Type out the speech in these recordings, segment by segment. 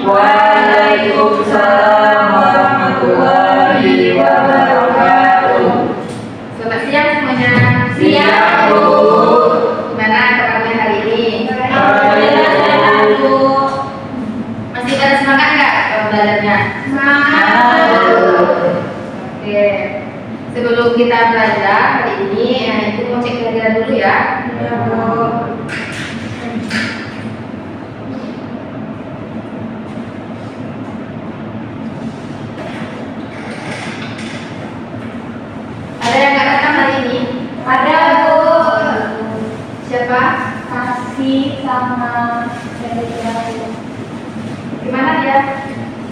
Waalaikumsalam warahmatullahi wabarakatuh. Selamat siang semuanya. Siang, Bu. Gimana kabarnya hari ini? Alhamdulillah sehat, Bu. Masih pada semangat nggak kalau belajarnya? Semangat. Oke. Sebelum kita belajar hari ini, itu mau cek pelajaran dulu ya. Ya, Bu. Ada yang nggak datang hari ini? Ada, Bu. Siapa? Kasih sama Serina. Gimana dia?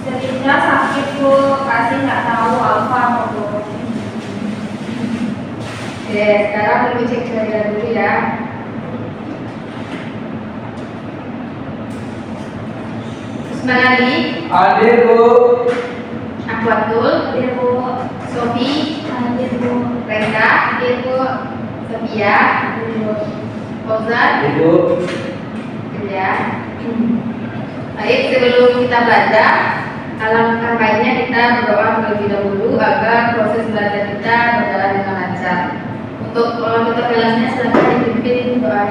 Serina sakit, Bu. Kasih nggak tahu apa mau, Bu. Oke, sekarang kita cek pelajaran dulu ya. Usmanali, Ada, Bu. Aku Abdul, Ada, Bu. Sofi, Ada, Bu. Reza, Ada, Bu. Sofia, Ada, Bu. Fauzan, Ibu. ya. Baik, sebelum kita belajar, alangkah baiknya kita berdoa terlebih dahulu agar proses belajar kita berjalan dengan lancar. Untuk ketua kelasnya silakan dipimpin doa.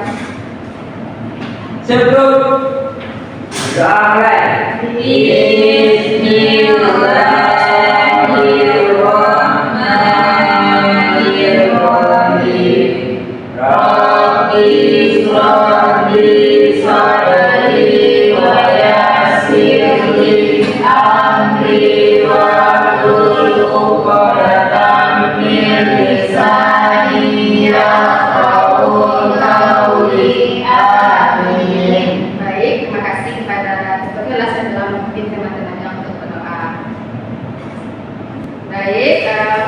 Sebelum mulai. Bismillahirrahmanirrahim. Rabbi shrah li sadri wa yassir li amri wahlul 'uqdatam min lisani yafqahu qawli. Amin. Baik, terima kasih kepada ketua kelas yang telah memimpin teman-temannya untuk berdoa. Baik,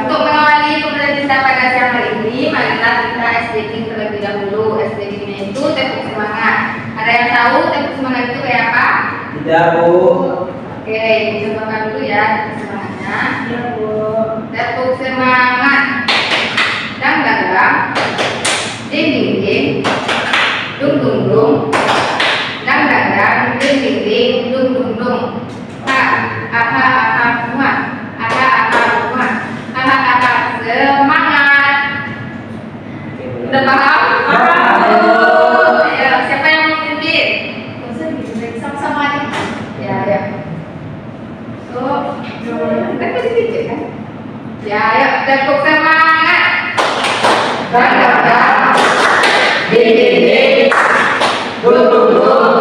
untuk mengawali pembelajaran kita pada siang hari ini, marilah kita SDG terlebih dahulu. SDG-nya itu tepuk semangat. Ada yang tahu tepuk semangat itu kayak apa? Tidak, Bu. Oke, dicontohkan dulu ya tepuk semangatnya. Ya, Bu. Tepuk semangat. Dang dang dang. Ding ding ding. Dung dung dung. Dang dang dang. Ding ding ding. Dung dung dung. Ha, aha aha muat. Aha aha muat. Aha aha semangat. Udah paham? Paham. Ya, siapa yang mau memimpin? Sama-sama aja. Ya, ya. So, kan tadi pikir kan? Ya, ayo tepuk semangat. Dang dang dang. Ding ding ding. Dung dung dung.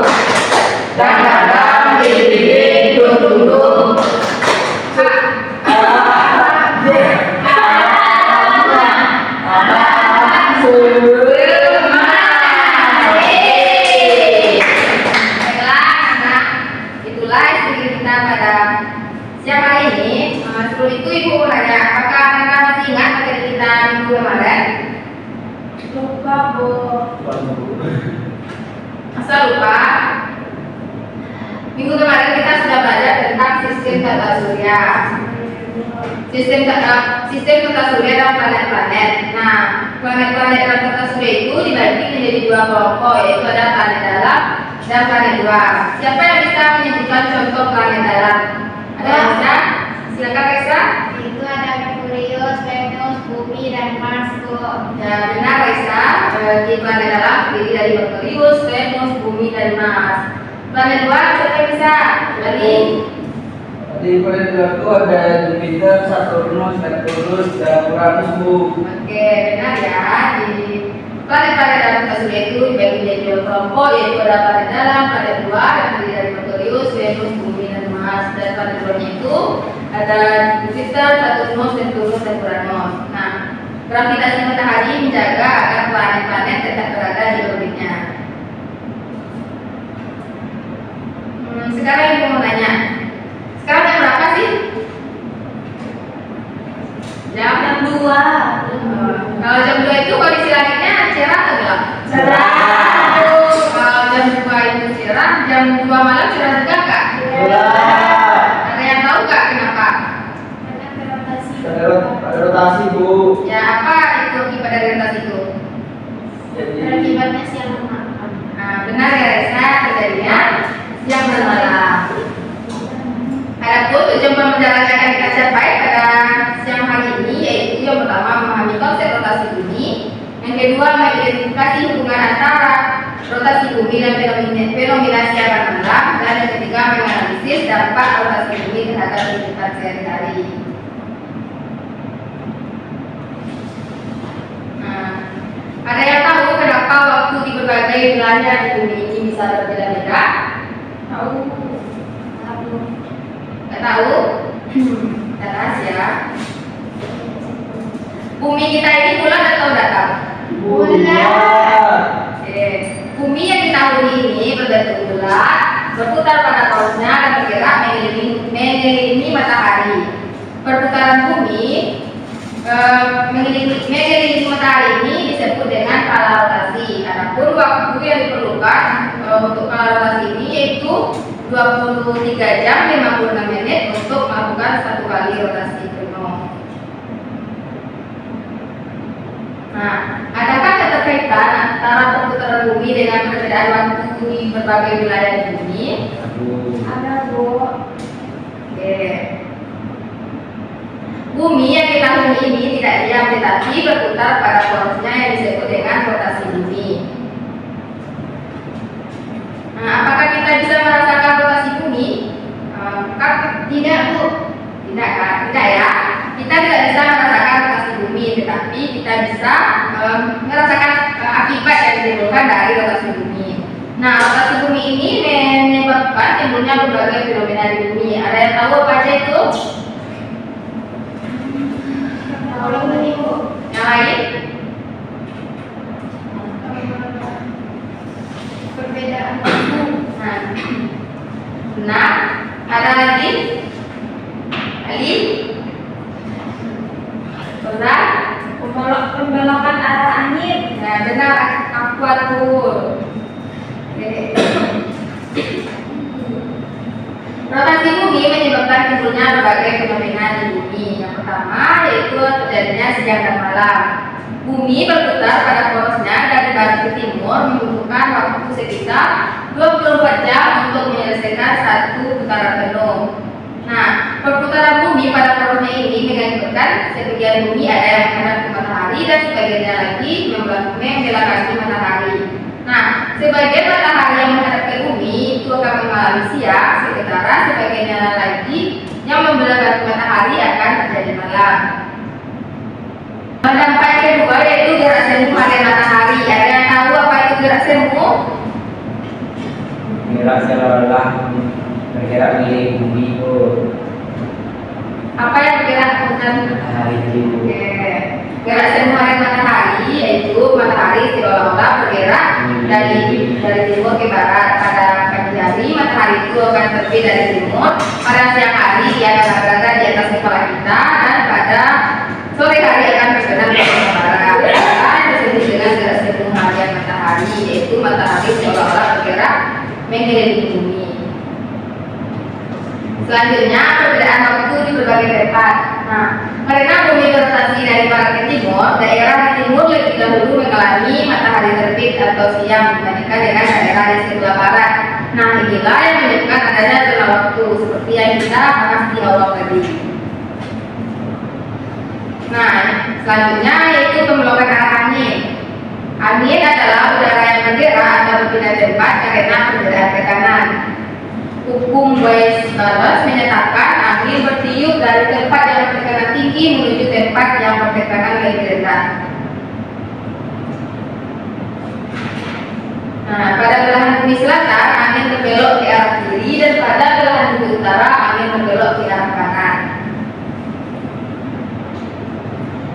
Dang dang dang. Ding ding ding. Dung dung dung. Baiklah, anak. Itulah studi kita pada siang hari ini. Sebelum itu Ibu mau nanya, apakah Anda masih ingat materi kita minggu kemarin? Lupa, Bu. Masa lupa? Minggu kemarin kita sudah belajar tentang sistem tata surya. Sistem tata surya dan planet-planet. Nah, planet-planet dalam tata surya itu dibagi menjadi dua kelompok, yaitu ada planet dalam dan planet luar. Siapa yang bisa menyebutkan contoh planet dalam? Ada yang bisa? Silakan Reza. Itu ada Merkurius, Venus, Bumi, dan Mars, Bu. Ya, benar Reza. Di planet dalam terdiri dari Merkurius, Venus, Bumi, dan Mars. Planet luar siapa yang bisa? Bali. Di planet itu ada Jupiter, Saturnus, Neptunus, dan Uranus, Bu. Oke, benar ya. Di planet-planet dalam tata surya itu dibagi menjadi dua kelompok, yaitu ada planet dalam, planet luar yang terdiri dari Merkurius, Venus, Bumi, dan Mars. Dan planet luarnya itu ada Jupiter, Saturnus, Neptunus, dan Uranus. Nah, gravitasi matahari menjaga agar planet-planet tetap berada di orbitnya. Sekarang ibu mau nanya, sekarang jam berapa sih? Jam 2. Kalau jam 2 itu kondisi langitnya cerah atau gelap? Cerah. terjadinya siang dan malam. Nah, benar ya Resa, terjadinya siang dan malam. Adapun tujuan pembelajaran yang akan kita capai pada siang hari ini yaitu yang pertama memahami konsep rotasi bumi, yang kedua mengidentifikasi hubungan antara rotasi bumi dan fenomena siang dan malam, dan yang ketiga menganalisis dampak rotasi bumi terhadap kehidupan sehari-hari. Ada yang tahu kenapa waktu di berbagai wilayah di bumi ini bisa berbeda-beda? Tahu? Nggak tahu? Kita rahasia. Bumi kita ini bulat atau datar? Bulat. Oke. Bumi yang di tahun ini berbentuk bulat, berputar pada porosnya dan bergerak mengelilingi matahari. Perputaran bumi mengelilingi matahari ini disebut dengan kala rotasi. Adapun waktu yang diperlukan untuk kala rotasi ini yaitu 23 jam 56 menit untuk melakukan satu kali rotasi penuh. Nah, adakah keterkaitan antara perputaran bumi dengan perbedaan waktu di berbagai wilayah di bumi? Ada, Bu. Oke. Bumi yang di tahun ini tidak diam tetapi berputar pada porosnya yang disebut dengan rotasi bumi. Nah, apakah kita bisa merasakan rotasi bumi? Tidak, Bu. Tidak kan? Tidak ya. Kita tidak bisa merasakan rotasi bumi, tetapi kita bisa merasakan akibat yang ditimbulkan dari rotasi bumi. Nah, rotasi bumi ini menyebabkan timbulnya berbagai fenomena di bumi. Ada yang tahu apa aja itu? Yang lain? Perbedaan waktu. Nah, ada lagi? Ali? Benar? Pembelokan arah angin. Nah, benar, akuatur. Rotasi bumi menyebabkan timbulnya berbagai fenomena di bumi. Yang pertama yaitu terjadinya siang dan malam. Bumi berputar pada porosnya dari barat ke timur membutuhkan waktu sekitar 24 jam untuk menyelesaikan satu putaran penuh. Nah, perputaran bumi pada porosnya ini mengakibatkan sebagian bumi ada yang menghadap ke matahari dan sebagiannya lagi membelakangi matahari. Nah, sebagian matahari yang menghadap ke bumi itu akan mengalami siang, sementara sebagiannya lagi yang membelakangi matahari akan terjadi malam. Dampak yang kedua yaitu gerak semu harian matahari. Ada yang tahu apa itu gerak semu? Gerak seolah-olah bergerak di bumi itu. Apa yang bergerak bukan? Matahari itu. Gerak semu harian matahari yaitu matahari seolah-olah bergerak dari timur ke barat. Pada pagi hari matahari itu akan terbit dari timur. Pada siang hari dia akan berada di atas kepala kita dan pada sore hari akan bergerak ke barat. Disebut dengan gerak semu harian matahari yaitu matahari seolah-olah bergerak mengelilingi bumi. Selanjutnya perbedaan waktu di berbagai tempat. Nah, karena bumi berotasi dari barat ke timur, daerah di timur lebih dahulu mengalami matahari terbit atau siang dibandingkan dengan daerah di sebelah barat. Nah, inilah yang menunjukkan adanya zona waktu seperti yang kita bahas di awal tadi. Nah, selanjutnya yaitu pembelokan arah angin. Angin adalah udara yang bergerak atau berpindah tempat karena perbedaan tekanan. Hukum Weis-Barres menyatakan angin bertiup dari tempat yang bertekanan tinggi menuju tempat yang bertekanan lebih rendah. Nah, pada belahan bumi selatan angin berbelok ke arah kiri dan pada belahan bumi utara angin berbelok ke arah kanan.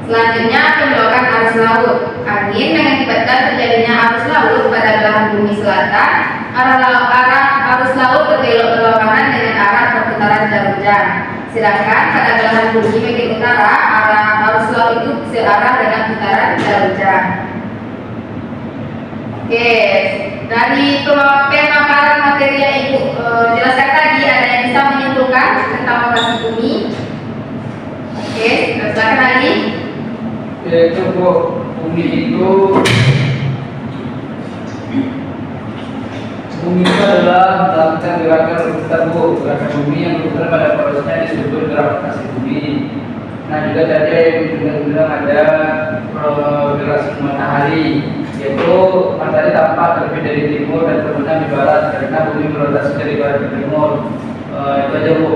Selanjutnya pembelokan arus laut. Angin mengakibatkan terjadinya arus laut pada belahan bumi selatan. Arah arus laut berbelok berlawanan dengan arah perputaran hujan. Sedangkan pada belahan bumi bagian utara arah arus laut itu searah dengan putaran hujan. Oke, dari pemaparan materi yang Ibu jelaskan tadi, ada yang bisa menyimpulkan tentang rotasi bumi? Oke, silakan lagi. Yaitu bumi itu melakukan gerakan berputar Bu, gerakan bumi yang berputar pada porosnya disebut gerak rotasi bumi. Nah juga tadi yang bilang ada gerakan matahari, yaitu matahari tampak terbit dari timur dan terbenam di barat karena bumi berotasi dari barat ke timur. Itu aja Bu.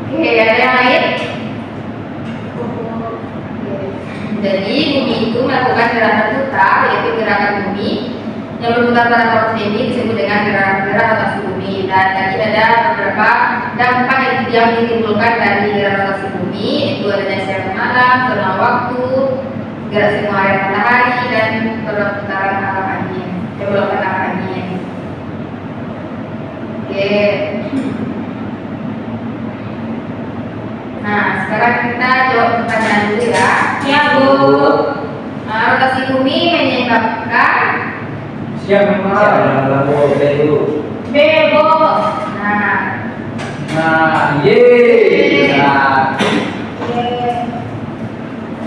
Oke, ada yang lain? Jadi bumi itu melakukan gerakan putar, yaitu gerakan bumi yang berputar pada porosnya ini disebut dengan gerakan rotasi bumi. Dan tadi ada beberapa dampak yang ditimbulkan dari gerakan rotasi bumi, yaitu adanya siang malam, zona waktu, gerak semua area matahari, dan perputaran arah angin, beberapa arah angin. Oke. Nah, sekarang kita jawab pertanyaan dulu ya. Ya Bu. Nah, rotasi bumi menyebabkan Siap memang lampu dulu. B Bu. Nah, ye. Nah,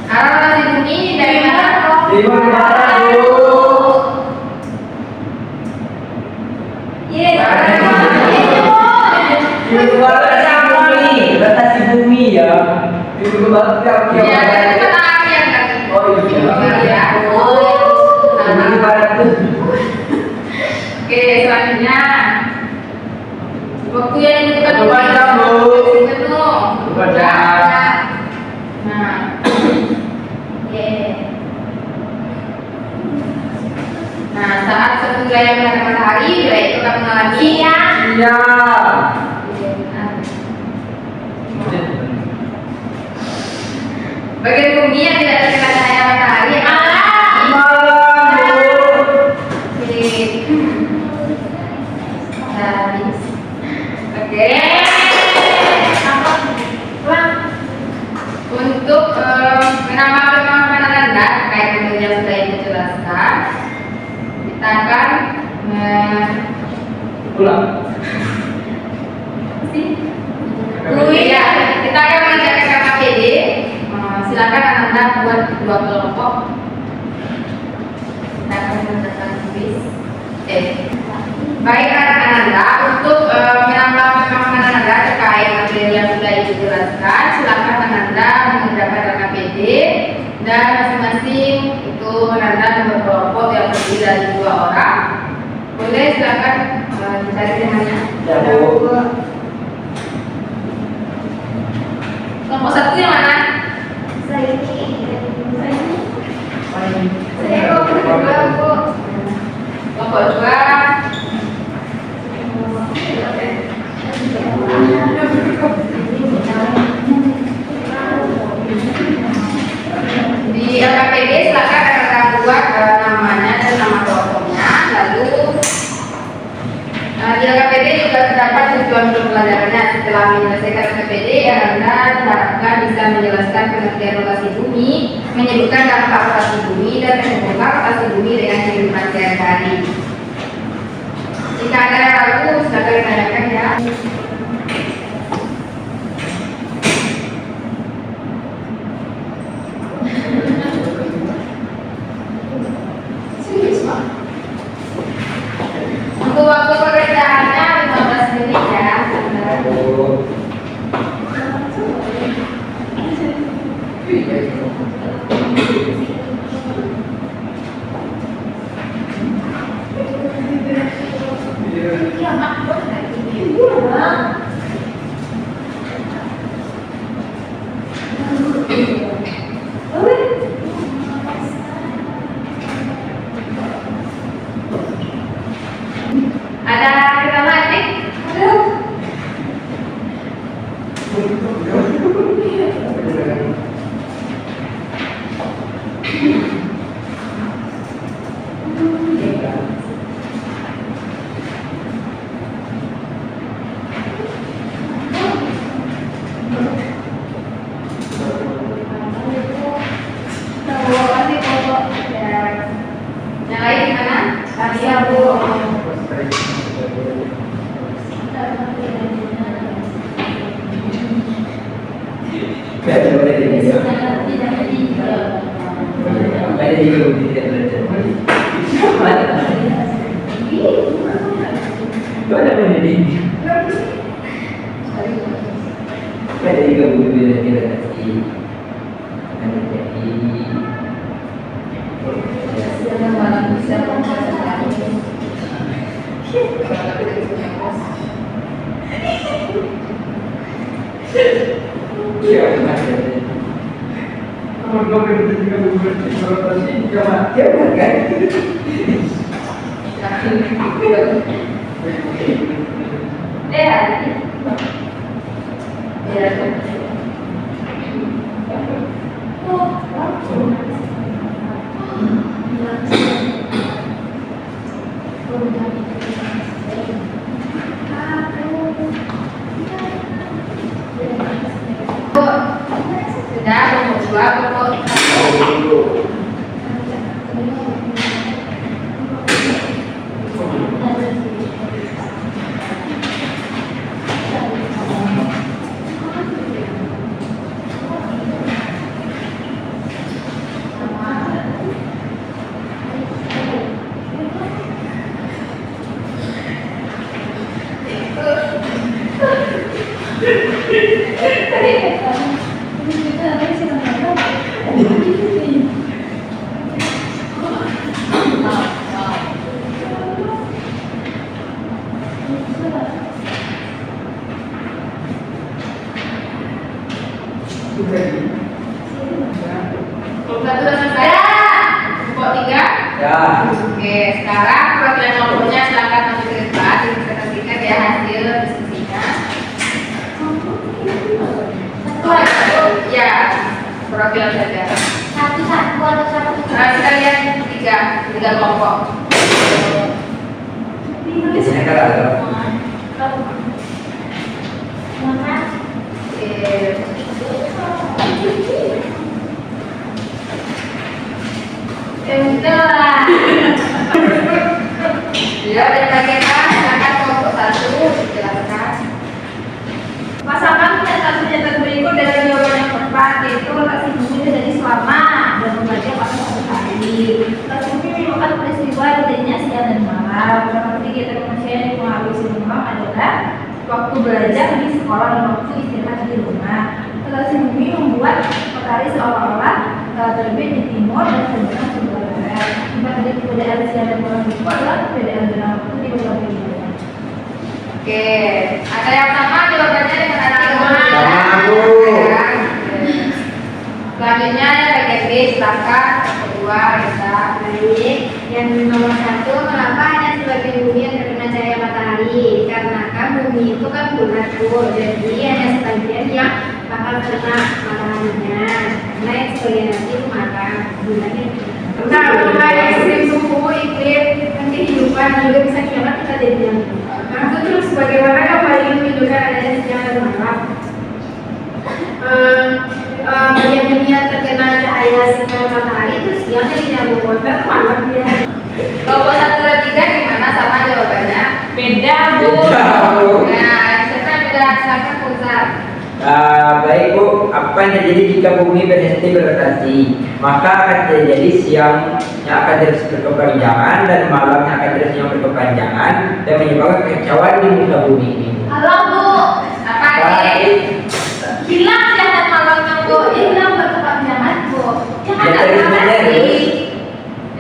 arah rotasi bumi dari mana? timur ke barat Bu. Ye. Timur ke barat bumi, rotasi bumi ya. Timur ke barat Ya, dari matahari yang tadi. Oh iya. Timur ke barat tuh. Oke, selanjutnya waktu yang dibutuhkan Coba baca, Bu. penuh. Baca. Nah, Ye. nah saat satu wilayah menghadap matahari, wilayah itu akan mengalami Siang. Iya. bagian bumi yang tidak terkena cahaya matahari Malam. Malam Bu. Oke. Untuk menambahkan tanda terkait dengan yang sudah ibu jelaskan, kita akan Pulang. ya, kita akan mengerjakan KKPD. Silakan Anda buat dua kelompok. Kita akan mengerjakan kuis. Baik Anda, untuk menambah pemahaman Anda terkait materi yang sudah ibu jelaskan, silakan Anda mengerjakan KKPD dan masing-masing itu Anda berkelompok yang terdiri dari 2 orang. Boleh silakan mencari temanya. Ya Bu. Kelompok 1 yang mana? Saya ini. Kelompok 2. Di LKPD silakan Anda buat namanya dan nama kelompoknya. Lalu di LKPD juga terdapat tujuan pembelajarannya. Setelah menyelesaikan LKPD, Anda diharapkan bisa menjelaskan pengertian rotasi bumi, menyebutkan dampak rotasi bumi, dan menghubungkan rotasi bumi dengan kehidupan sehari-hari. Jika ada yang ragu, silakan ditanyakan ya. Untuk waktu pekerjaannya 15 menit ya. Bu. Ada kendala nih? Yang lain gimana? Kasih Bu. Ada ini? Kan jadi gabung gravitasi. Akan terjadi Yang malam bisa mempercepat. ya benar. Kalau gravitasi gabung gravitasi, jangan dia kan? Sudah nomor 2 pokok. Pokok 1 sudah selesai. Pokok 3. Ya. Oke, sekarang perwakilan nomornya silakan maju ke depan dipresentasikan ya hasil diskusinya. Ya, perwakilan saja. Satu-satu atau satu? Kita lihat tiga kelompok. Di sini kan ada. Udah. Ya, dan bagaimana? Silakan kelompok 1 dijelaskan. Pasangan pernyataan berikut dengan jawaban yang tepat, yaitu lokasi bumi terjadi selama dan membaca pada satu hari. Lokasi bumi merupakan peristiwa terjadinya siang dan malam. Salah kegiatan manusia yang dipengaruhi siang malam adalah waktu belajar di sekolah dan waktu istirahat di rumah. Lokasi bumi membuat matahari seolah-olah terbit di timur dan terbenam sebelah barat. Akibat dari perbedaan siang dan malam itu adalah perbedaan dalam waktu di beberapa wilayah. Oke, ada yang sama jawabannya dengan anak Sama, Bu. Selanjutnya bagian B, silakan. Yang kedua, Reza. Baik, yang nomor 1, mengapa hanya sebagian bumi yang terkena cahaya matahari? Karena kan bumi itu kan bulat tuh, jadi hanya sebagian yang bakal kena mataharinya. Karena yang sebagian lagi itu malam, bulannya. Nah, mengenai ekstrim suhu, iklim, dan kehidupan juga bisa kiamat kita jadi yang nah, terus bagaimana kembali menunjukkan adanya siang dan malam? Bagian dunia terkena cahaya sinar matahari itu siangnya dinyambung dan malam dia. Kelompok 1 dan 3 gimana sama jawabannya? Beda, Bu. Beda, Bu. Nah, saya sudah silakan Pusat. Baik Bu, apa yang terjadi jika bumi berhenti berrotasi? Maka akan terjadi siang yang akan terus berkepanjangan dan malam yang akan terus yang berkepanjangan dan menyebabkan kekacauan di muka bumi ini. Halo, Bu. Apa Baik. ini? Hilang siang dan malamnya, Bu. Hilang berkepanjangan, Bu. Ya kan Ya, ada terus matahari. menerus.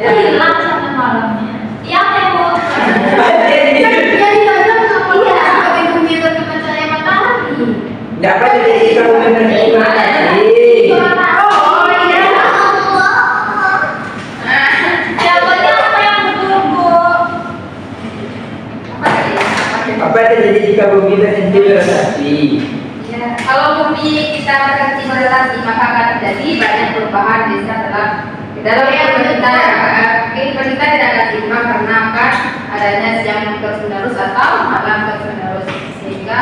Hilang siang dan malamnya. Iya, Bu. Jadi ada kenapa sebagai bumi terkena cahaya matahari? Tidak apa terjadi jika bumi berhenti berrotasi? Oh, iya. Jawabannya apa yang betul, Bu? Apa tadi? Apa yang terjadi jika bumi berhenti berrotasi? Ya, kalau bumi kita berhenti berrotasi maka akan terjadi banyak perubahan di dalam kehidupan kita tidak akan seimbang karena akan adanya siang terus menerus atau malam terus menerus sehingga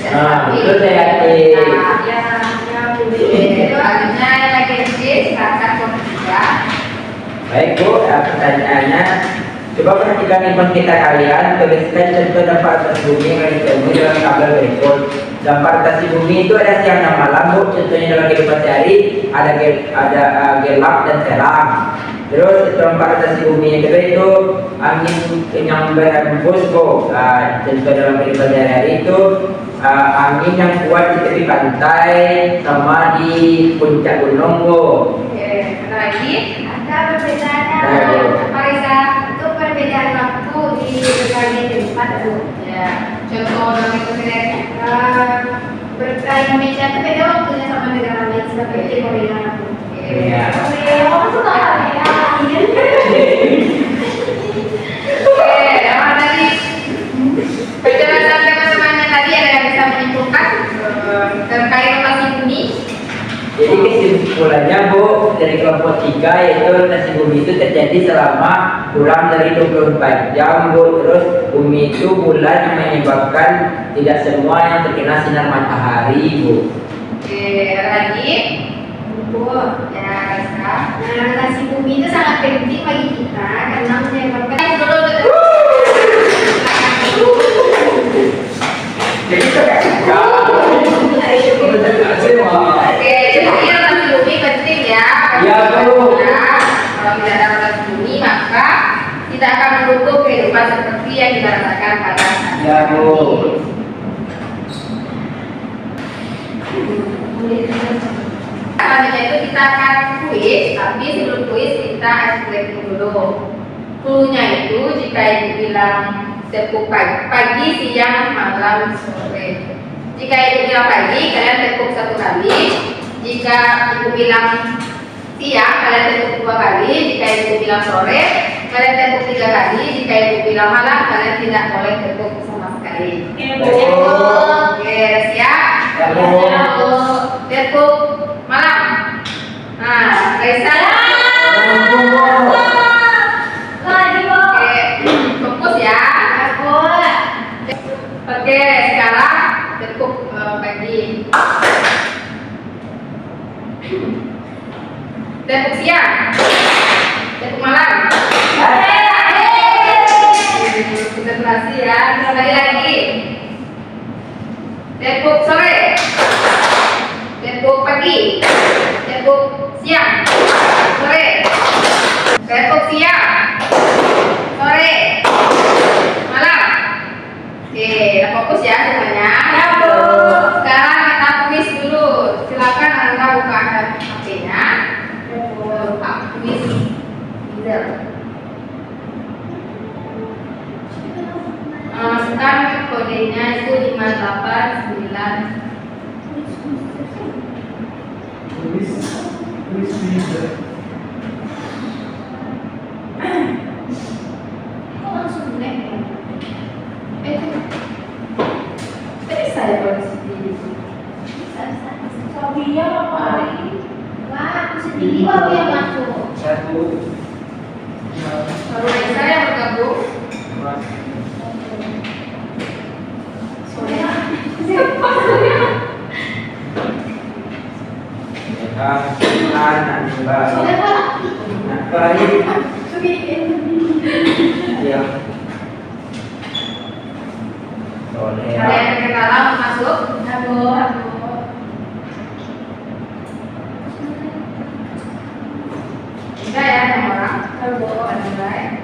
tidak stabil. Itu saya yakin. Nah, ya, itu artinya yang lagi silakan kelompok 3. Baik Bu, pertanyaannya, coba perhatikan info kita kalian, tuliskan contoh dampak atas bumi yang ditemui dalam tabel berikut. Dampak rotasi bumi itu ada siang dan malam Bu, contohnya dalam kehidupan sehari ada gelap dan terang. Terus tempat rotasi bumi yang kedua itu angin yang berhembus contoh dalam kehidupan sehari-hari itu angin yang kuat di tepi pantai sama di puncak gunung Oke, ada lagi? Ada perbedaannya. Ada. Apa Reza? Itu perbedaan waktu di berbagai tempat Bu. Ya, contoh dalam itu sendiri. Indonesia itu beda waktunya sama negara lain seperti Korea. Iya. Kamu tuh nggak ya? Oke, apa tadi? Penjelasan teman-temannya tadi ada yang bisa menyimpulkan terkait rotasi bumi? Jadi kesimpulannya Bu, dari kelompok 3 yaitu rotasi bumi itu terjadi selama kurang dari 24 jam Bu. Terus bumi itu bulan yang menyebabkan tidak semua yang terkena sinar matahari Bu. Oke, ada lagi? Bu. Ya, Reza. Nah, rotasi bumi itu sangat penting bagi kita karena menyebabkan Jadi Oke, jadi rotasi bumi penting ya. Iya, Bu. Nah, kalau tidak ada rotasi bumi maka tidak akan mendukung kehidupan seperti yang kita rasakan pada saat Ya Bu. Selanjutnya itu kita akan kuis, tapi sebelum kuis kita explain dulu. Cluenya itu jika ibu bilang tepuk pagi, siang, malam, sore. Jika ibu bilang pagi, kalian tepuk 1 kali. Jika ibu bilang siang, kalian tepuk 2 kali. Jika ibu bilang sore, kalian tepuk 3 kali. Jika ibu bilang malam, kalian tidak boleh tepuk sama sekali. Oke, siap? Ya, Bu. Tepuk malam. Nah, Reza. Oke, fokus ya. Oke, sekarang tepuk pagi. Tepuk siang. Tepuk malam. Kita berhasil ya. Sekali lagi. Tepuk sore. Tepuk pagi. Tepuk siang. Sore. Tepuk siang. Sore. Malam. Oke, fokus ya semuanya. Sekarang kita kuis dulu. Silakan Anda buka HP-nya. Kuis. Masukkan kodenya itu 589. Tadi saya baru sendiri. Sophia ngapain? Wah, aku sendiri baru yang masuk. Satu. Baru Reza yang bergabung. Kanan, Soalnya balik. Ya. Kalian yang kenalan masuk. Enggak ya sama orang. Mulai.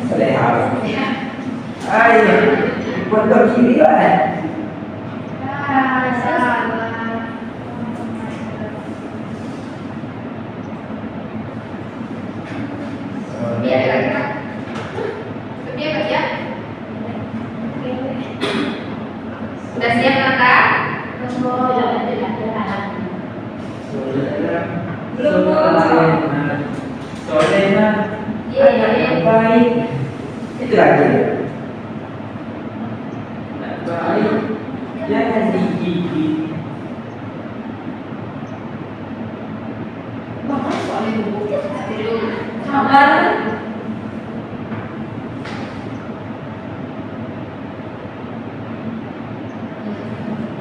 Soleha. Ay, pondok kiri lah. Biar ya. Biar ya. Sudah siap Nata? Solena. Iya. Baik. Itu lagi. Baik. Jangan digigit. Sabar.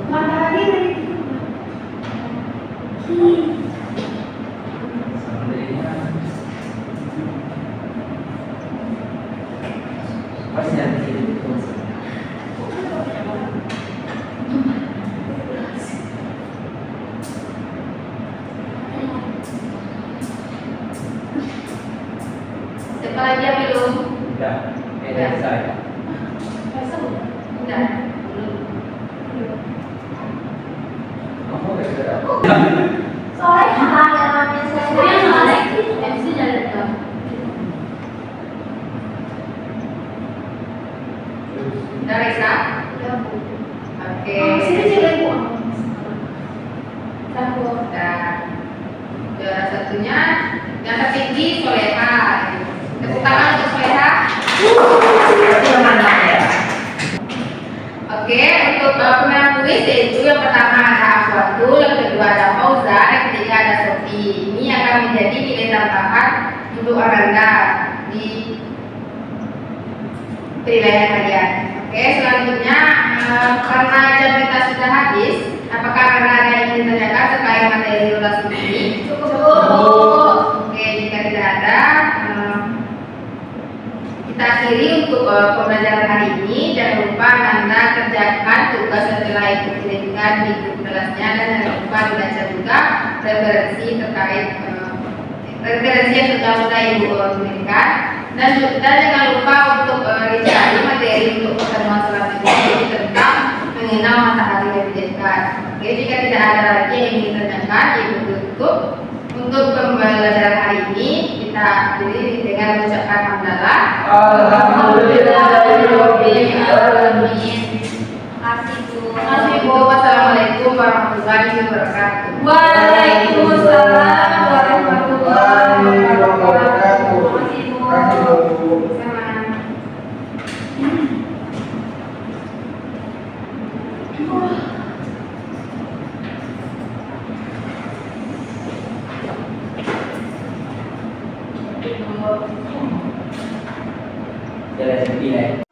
Matahari dari Masih ada di sini. Siapa lagi yang belum? Sudah. Selesai. Udah. Kamu udah sudah. Soalnya namanya saya MC dari itu. Udah Reza? Oke. Udah. Juara satunya yang tertinggi Soleha. Tepuk tangan untuk Soleha. Berarti yang mana ya? Oke, untuk pemenang kuis yaitu yang pertama ada Afwatul, yang kedua ada Fauza, yang ketiga ada Sofi. Ini akan menjadi nilai tambahan untuk Aranda di penilaian kalian. Oke, selanjutnya karena jam kita sudah habis, apakah Aranda ada yang ingin ditanyakan terkait materi rotasi ini? Cukup. Oke, jika tidak ada, kita akhiri untuk pembelajaran hari ini. Jangan lupa Anda kerjakan tugas yang telah Ibu kirimkan di grup kelasnya, dan jangan lupa dibaca juga referensi terkait referensi yang sudah Ibu kirimkan, dan jangan lupa untuk dicari materi untuk pertemuan selanjutnya yaitu tentang mengenal matahari yang dijadikan. Oke, jika tidak ada lagi yang ingin ditanyakan, Ibu tutup. Untuk pembelajaran hari ini kita akhiri dengan mengucapkan hamdalah. Alhamdulillahirabbil alamin. Kasih Bu. Wassalamualaikum warahmatullahi wabarakatuh. Waalaikumsalam warahmatullahi wabarakatuh. Kasih Bu. Sama. Jalan 9.